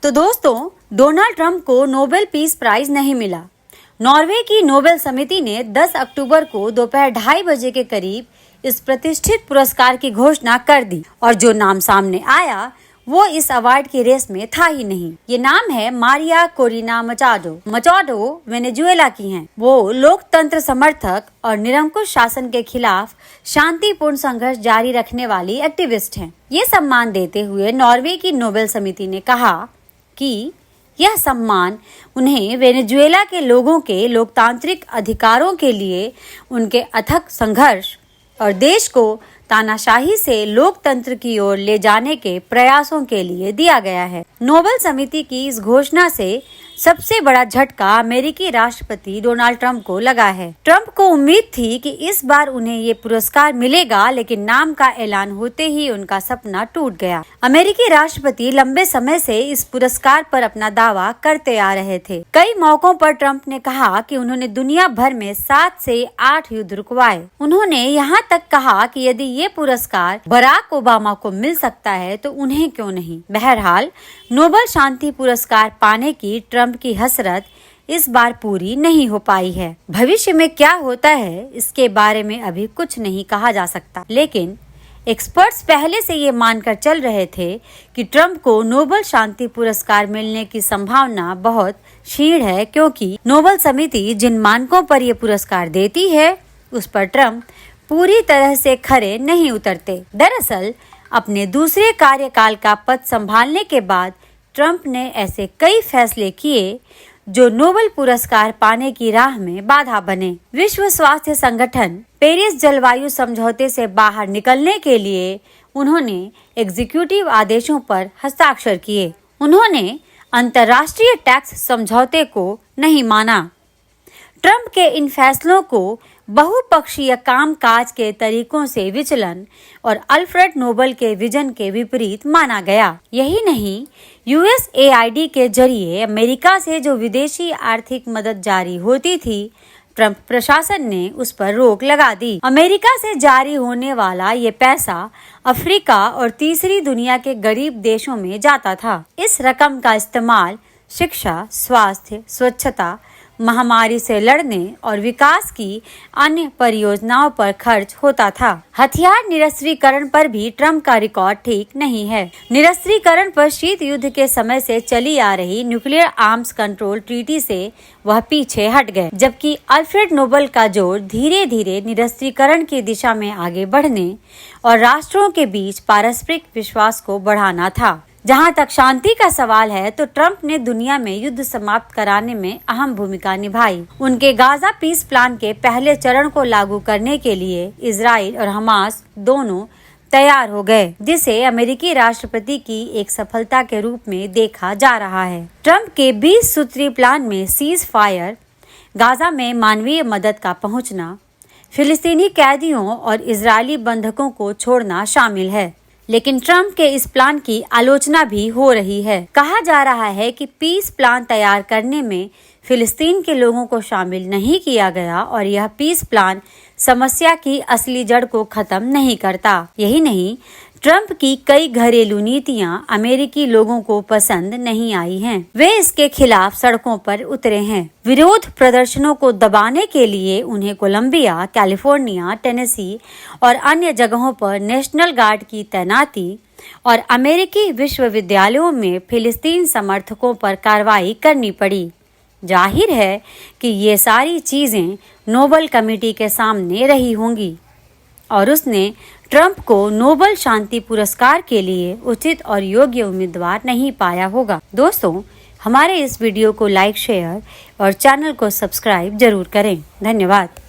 तो दोस्तों, Donald Trump को नोबेल पीस प्राइज नहीं मिला। नॉर्वे की नोबेल समिति ने 10 अक्टूबर को दोपहर 2:30 बजे के करीब इस प्रतिष्ठित पुरस्कार की घोषणा कर दी और जो नाम सामने आया वो इस अवार्ड की रेस में था ही नहीं। ये नाम है Maria Corina Machado. Machado Venezuela की हैं। वो लोकतंत्र समर्थक और निरंकुश शासन के खिलाफ शांतिपूर्ण संघर्ष जारी रखने वाली एक्टिविस्ट हैं। ये सम्मान देते हुए नॉर्वे की नोबेल समिति ने कहा कि यह सम्मान उन्हें वेनेजुएला के लोगों के लोकतांत्रिक अधिकारों के लिए उनके अथक संघर्ष और देश को तानाशाही से लोकतंत्र की ओर ले जाने के प्रयासों के लिए दिया गया है। नोबेल समिति की इस घोषणा से सबसे बड़ा झटका अमेरिकी राष्ट्रपति डोनाल्ड ट्रंप को लगा है। ट्रंप को उम्मीद थी कि इस बार उन्हें ये पुरस्कार मिलेगा, लेकिन नाम का ऐलान होते ही उनका सपना टूट गया। अमेरिकी राष्ट्रपति लंबे समय से इस पुरस्कार पर अपना दावा करते आ रहे थे। कई मौकों पर ट्रंप ने कहा कि उन्होंने दुनिया भर में 7 से 8 युद्ध रुकवाए। उन्होंने यहाँ तक कहा कि यदि ये पुरस्कार बराक ओबामा को मिल सकता है तो उन्हें क्यों नहीं। बहरहाल, नोबेल शांति पुरस्कार पाने की ट्रंप की हसरत इस बार पूरी नहीं हो पाई है। भविष्य में क्या होता है इसके बारे में अभी कुछ नहीं कहा जा सकता, लेकिन एक्सपर्ट्स पहले से ये मानकर चल रहे थे कि ट्रंप को नोबेल शांति पुरस्कार मिलने की संभावना बहुत क्षीण है, क्योंकि नोबेल समिति जिन मानकों पर ये पुरस्कार देती है उस पर ट्रंप पूरी तरह से खरे नहीं उतरते। दरअसल अपने दूसरे कार्यकाल का पद संभालने के बाद ट्रंप ने ऐसे कई फैसले किए जो नोबेल पुरस्कार पाने की राह में बाधा बने। विश्व स्वास्थ्य संगठन पेरिस जलवायु समझौते से बाहर निकलने के लिए उन्होंने एग्जीक्यूटिव आदेशों पर हस्ताक्षर किए। उन्होंने अंतर्राष्ट्रीय टैक्स समझौते को नहीं माना। ट्रंप के इन फैसलों को बहुपक्षीय कामकाज के तरीकों से विचलन और अल्फ्रेड नोबेल के विजन के विपरीत माना गया। यही नहीं, USAID के जरिए अमेरिका से जो विदेशी आर्थिक मदद जारी होती थी, ट्रंप प्रशासन ने उस पर रोक लगा दी। अमेरिका से जारी होने वाला ये पैसा अफ्रीका और तीसरी दुनिया के गरीब देशों में जाता था। इस रकम का इस्तेमाल शिक्षा, स्वास्थ्य, स्वच्छता, महामारी से लड़ने और विकास की अन्य परियोजनाओं पर खर्च होता था। हथियार निरस्त्रीकरण पर भी ट्रंप का रिकॉर्ड ठीक नहीं है। निरस्त्रीकरण पर शीत युद्ध के समय से चली आ रही न्यूक्लियर आर्म्स कंट्रोल ट्रीटी से वह पीछे हट गए, जबकि अल्फ्रेड नोबेल का जोर धीरे धीरे निरस्त्रीकरण की दिशा में आगे बढ़ने और राष्ट्रों के बीच पारस्परिक विश्वास को बढ़ाना था। जहां तक शांति का सवाल है तो ट्रंप ने दुनिया में युद्ध समाप्त कराने में अहम भूमिका निभाई। उनके गाजा पीस प्लान के पहले चरण को लागू करने के लिए इजराइल और हमास दोनों तैयार हो गए, जिसे अमेरिकी राष्ट्रपति की एक सफलता के रूप में देखा जा रहा है। ट्रंप के 20 सूत्री प्लान में सीज फायर, गाजा में मानवीय मदद का पहुंचना, फिलिस्तीनी कैदियों और इजरायली बंधकों को छोड़ना शामिल है। लेकिन ट्रंप के इस प्लान की आलोचना भी हो रही है। कहा जा रहा है कि पीस प्लान तैयार करने में फिलिस्तीन के लोगों को शामिल नहीं किया गया और यह पीस प्लान समस्या की असली जड़ को खत्म नहीं करता। यही नहीं, ट्रंप की कई घरेलू नीतियां अमेरिकी लोगों को पसंद नहीं आई हैं। वे इसके खिलाफ सड़कों पर उतरे हैं। विरोध प्रदर्शनों को दबाने के लिए उन्हें कोलंबिया, कैलिफोर्निया, टेनेसी और अन्य जगहों पर नेशनल गार्ड की तैनाती और अमेरिकी विश्वविद्यालयों में फिलिस्तीन समर्थकों पर कार्रवाई करनी पड़ी। जाहिर है कि ये सारी चीजें नोबेल कमेटी के सामने रही होंगी और उसने ट्रंप को नोबेल शांति पुरस्कार के लिए उचित और योग्य उम्मीदवार नहीं पाया होगा। दोस्तों, हमारे इस वीडियो को लाइक, शेयर और चैनल को सब्सक्राइब जरूर करें। धन्यवाद।